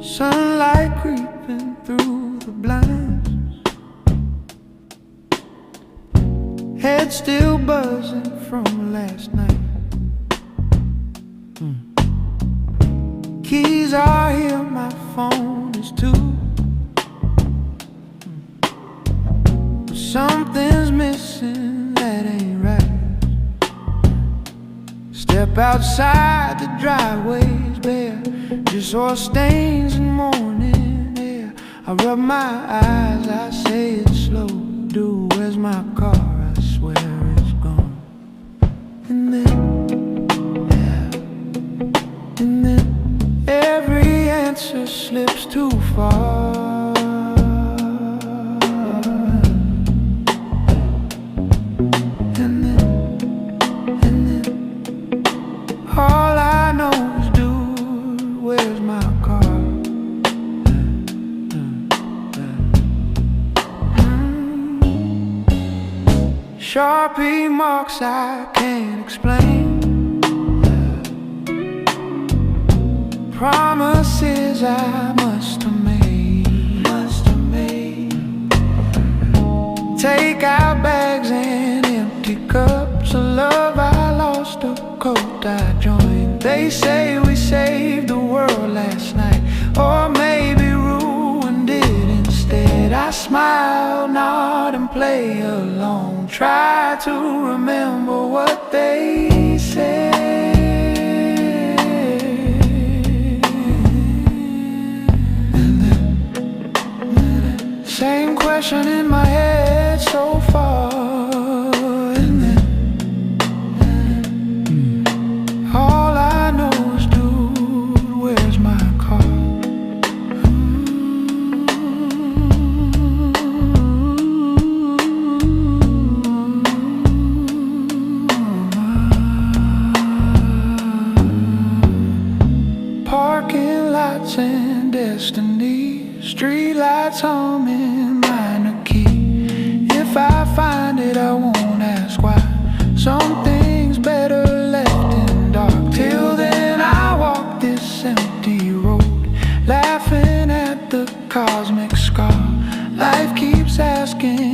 Sunlight creeping through the blinds, head still buzzing from last night. Keys are here, my phone is too. But something's missing that ain't right. Step outside, the driveway's bare, just oil stains and morning air. I rub my eyes, I say it slow. Dude, where's my car? I swear it's gone. And then every answer slips too far. And then all I know is, dude, where's my car? Sharpie marks I can't explain, promises I must have made. Take out bags and empty cups, a love I lost, a cult I joined. They say we saved the world last night, or maybe ruined it instead. I smile, nod and play along, try to remember what they said. Same question in my head so far. And then all I know is, dude, where's my car? Parking lots and destiny, street lights humming minor key. If I find it, I won't ask why. Some things better left in dark. Till then I walk this empty road, laughing at the cosmic scar. Life keeps asking